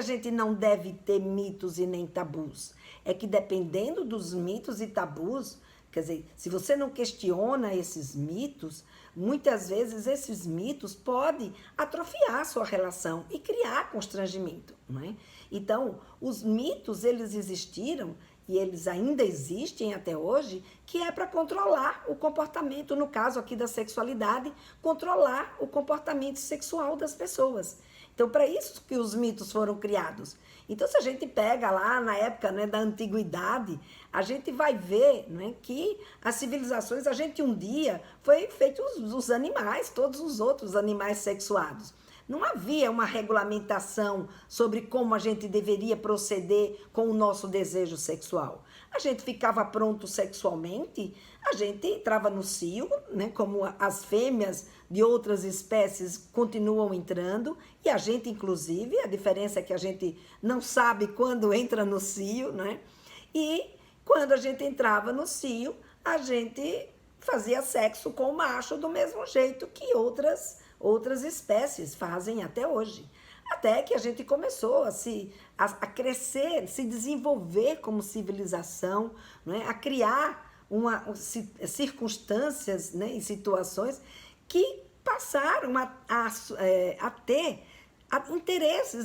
a gente não deve ter mitos e nem tabus. É que dependendo dos mitos e tabus, quer dizer, se você não questiona esses mitos, muitas vezes esses mitos podem atrofiar a sua relação e criar constrangimento, não é? Então, os mitos, eles existiram e eles ainda existem até hoje, que é para controlar o comportamento, no caso aqui da sexualidade, controlar o comportamento sexual das pessoas. Então, para isso que os mitos foram criados. Então, se a gente pega lá na época, né, da antiguidade, a gente vai ver, né, que as civilizações, a gente um dia foi feito os animais, todos os outros animais sexuados. Não havia uma regulamentação sobre como a gente deveria proceder com o nosso desejo sexual. A gente ficava pronto sexualmente, a gente entrava no cio, né, como as fêmeas de outras espécies continuam entrando, e a gente, inclusive, a diferença é que a gente não sabe quando entra no cio, né? E quando a gente entrava no cio, a gente fazia sexo com o macho do mesmo jeito que outras espécies fazem até hoje. Até que a gente começou a crescer, se desenvolver como civilização, né? A criar circunstâncias, né? E situações que passaram a ter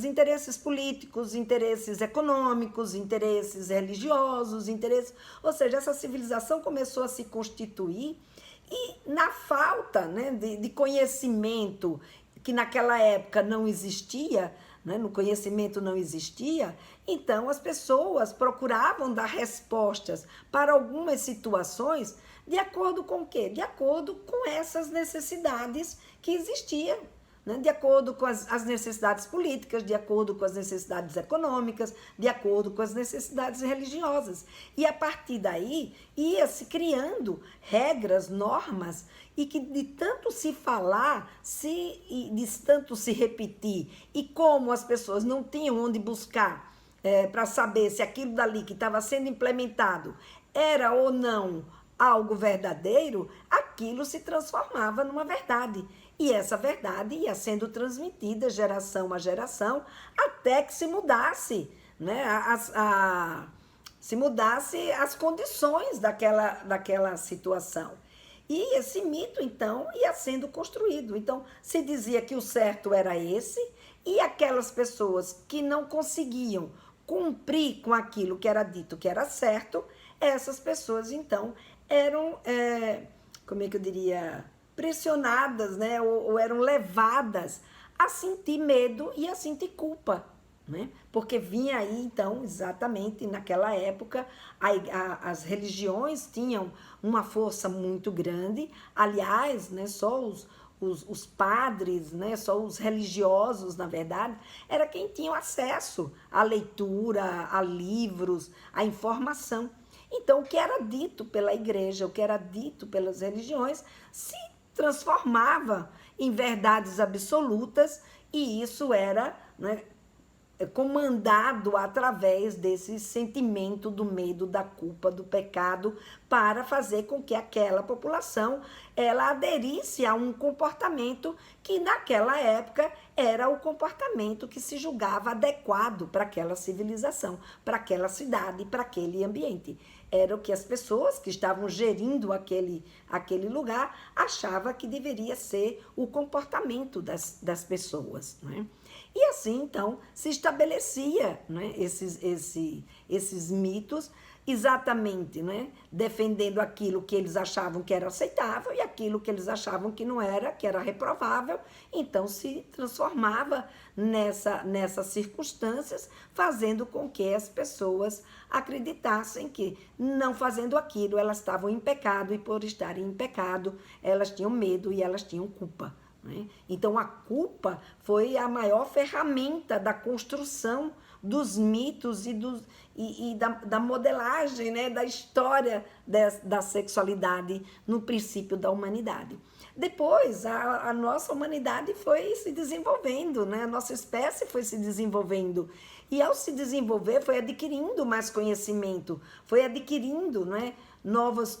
interesses políticos, interesses econômicos, interesses religiosos, ou seja, essa civilização começou a se constituir e na falta, né, de conhecimento que naquela época não existia, né, no conhecimento não existia, então as pessoas procuravam dar respostas para algumas situações de acordo com o quê? De acordo com essas necessidades que existiam, né? De acordo com as necessidades políticas, de acordo com as necessidades econômicas, de acordo com as necessidades religiosas. E a partir daí ia se criando regras, normas, e que de tanto se falar, de tanto se repetir, e como as pessoas não tinham onde buscar para saber se aquilo dali que estava sendo implementado era ou não algo verdadeiro, aquilo se transformava numa verdade. E essa verdade ia sendo transmitida geração a geração até que se mudasse, né, se mudasse as condições daquela situação. E esse mito, então, ia sendo construído. Então, se dizia que o certo era esse, e aquelas pessoas que não conseguiam cumprir com aquilo que era dito que era certo, essas pessoas, então, eram, como é que eu diria, pressionadas, né? Ou eram levadas a sentir medo e a sentir culpa, né? Porque vinha aí, então, exatamente naquela época, as religiões tinham uma força muito grande. Aliás, né, só os padres, né, só os religiosos, na verdade, era quem tinha acesso à leitura, a livros, à informação. Então, o que era dito pela igreja, o que era dito pelas religiões, se transformava em verdades absolutas, e isso era, né, comandado através desse sentimento do medo, da culpa, do pecado, para fazer com que aquela população ela aderisse a um comportamento que naquela época era o comportamento que se julgava adequado para aquela civilização, para aquela cidade, para aquele ambiente. Era o que as pessoas que estavam gerindo aquele lugar achavam que deveria ser o comportamento das pessoas, não é? E assim, então, se estabelecia, né, esses mitos, exatamente, né, defendendo aquilo que eles achavam que era aceitável e aquilo que eles achavam que não era, que era reprovável. Então, se transformava nessas circunstâncias, fazendo com que as pessoas acreditassem que, não fazendo aquilo, elas estavam em pecado, e por estarem em pecado, elas tinham medo e elas tinham culpa. Então, a culpa foi a maior ferramenta da construção dos mitos e da modelagem, né, da história da sexualidade no princípio da humanidade. Depois, a nossa humanidade foi se desenvolvendo, né? A nossa espécie foi se desenvolvendo. E ao se desenvolver, foi adquirindo mais conhecimento, foi adquirindo, né, novos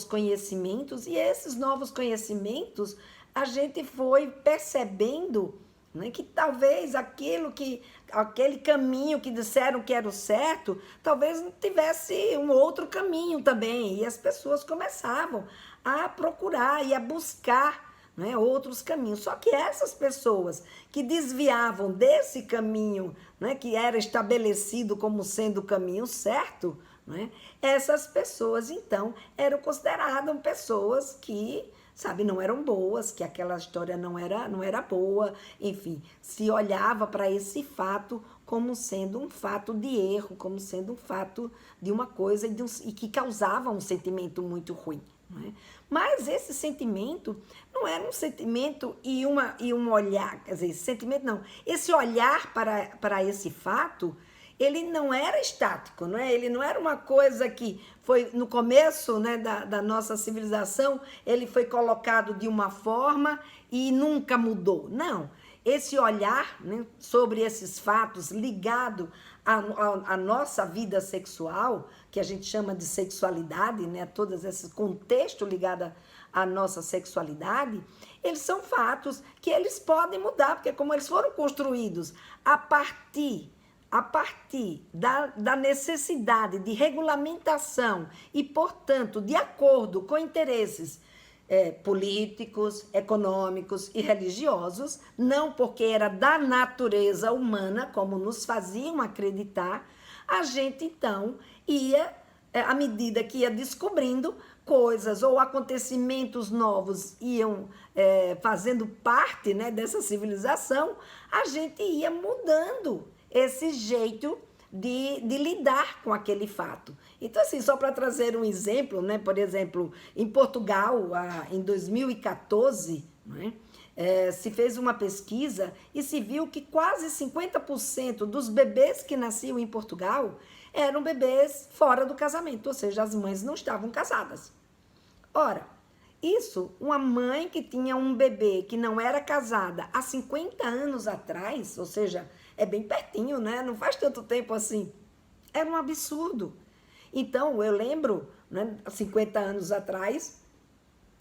conhecimentos, e esses novos conhecimentos a gente foi percebendo né? Que talvez aquele caminho que disseram que era o certo, talvez tivesse um outro caminho também. E as pessoas começavam a procurar e a buscar, né, outros caminhos. Só que essas pessoas que desviavam desse caminho, né, que era estabelecido como sendo o caminho certo, né, essas pessoas, então, eram consideradas pessoas que, sabe, não eram boas, que aquela história não era boa, enfim, se olhava para esse fato como sendo um fato de erro, como sendo um fato de uma coisa e que causava um sentimento muito ruim. Não é? Mas esse sentimento não era um sentimento e um olhar, quer dizer, esse sentimento não, esse olhar para esse fato, ele não era estático, não é? Ele não era uma coisa que foi no começo, né, da nossa civilização, ele foi colocado de uma forma e nunca mudou. Não, esse olhar, né, sobre esses fatos ligado à nossa vida sexual, que a gente chama de sexualidade, né, todos esse contexto ligado à nossa sexualidade, eles são fatos que eles podem mudar, porque como eles foram construídos a partir da necessidade de regulamentação e, portanto, de acordo com interesses políticos, econômicos e religiosos, não porque era da natureza humana, como nos faziam acreditar, a gente, então, ia, à medida que ia descobrindo coisas ou acontecimentos novos iam fazendo parte, né, dessa civilização, a gente ia mudando esse jeito de lidar com aquele fato. Então, assim, só para trazer um exemplo, né? Por exemplo, em Portugal, em 2014, né, se fez uma pesquisa e se viu que quase 50% dos bebês que nasciam em Portugal eram bebês fora do casamento, ou seja, as mães não estavam casadas. Ora, isso, uma mãe que tinha um bebê que não era casada há 50 anos atrás, ou seja, é bem pertinho, né? Não faz tanto tempo assim. Era um absurdo. Então, eu lembro, né, 50 anos atrás,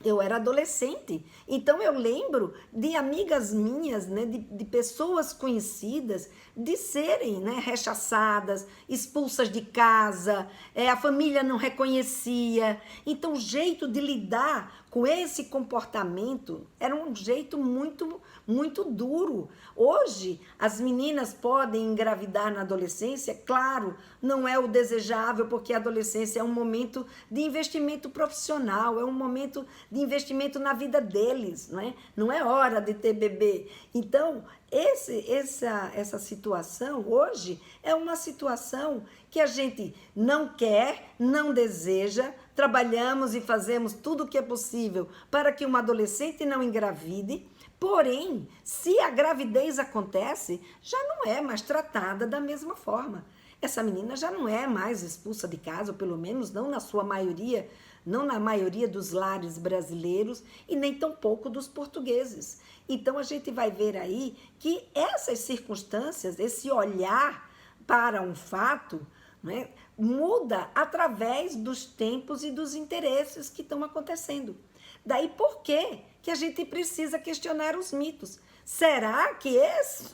eu era adolescente. Então, eu lembro de amigas minhas, né, de pessoas conhecidas, de serem, né, rechaçadas, expulsas de casa, a família não reconhecia. Então, o jeito de lidar com esse comportamento era um jeito muito, muito duro. Hoje, as meninas podem engravidar na adolescência, claro, não é o desejável, porque a adolescência é um momento de investimento profissional, é um momento de investimento na vida deles, não é? Não é hora de ter bebê. Então, essa situação hoje é uma situação que a gente não quer, não deseja, trabalhamos e fazemos tudo o que é possível para que uma adolescente não engravide, porém, se a gravidez acontece, já não é mais tratada da mesma forma. Essa menina já não é mais expulsa de casa, ou pelo menos não na sua maioria, não na maioria dos lares brasileiros e nem tampouco dos portugueses. Então, a gente vai ver aí que essas circunstâncias, esse olhar para um fato, né, muda através dos tempos e dos interesses que estão acontecendo. Daí por que a gente precisa questionar os mitos? Será que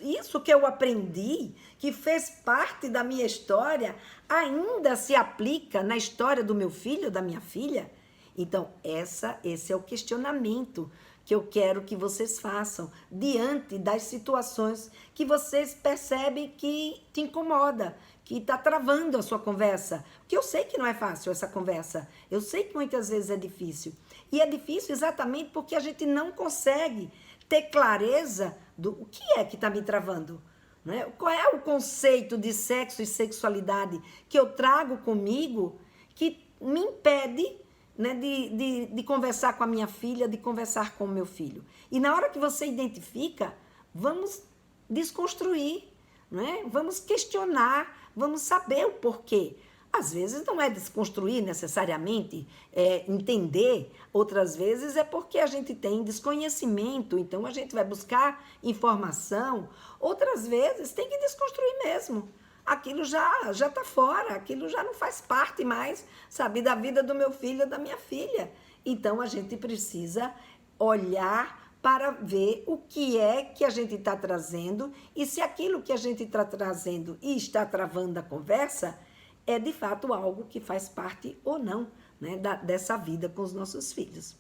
isso que eu aprendi, que fez parte da minha história, ainda se aplica na história do meu filho, da minha filha? Então, esse é o questionamento que eu quero que vocês façam diante das situações que vocês percebem que te incomoda, que está travando a sua conversa. Porque eu sei que não é fácil essa conversa, eu sei que muitas vezes é difícil. E é difícil exatamente porque a gente não consegue ter clareza do o que é que está me travando. Né? Qual é o conceito de sexo e sexualidade que eu trago comigo que me impede, né, de conversar com a minha filha, de conversar com o meu filho. E na hora que você identifica, vamos desconstruir, né? Vamos questionar, vamos saber o porquê. Às vezes não é desconstruir necessariamente, entender, outras vezes é porque a gente tem desconhecimento, então a gente vai buscar informação, outras vezes tem que desconstruir mesmo. Aquilo já está fora, aquilo já não faz parte mais, sabe, da vida do meu filho ou da minha filha. Então, a gente precisa olhar para ver o que é que a gente está trazendo e se aquilo que a gente está trazendo e está travando a conversa é de fato algo que faz parte ou não, né, dessa vida com os nossos filhos.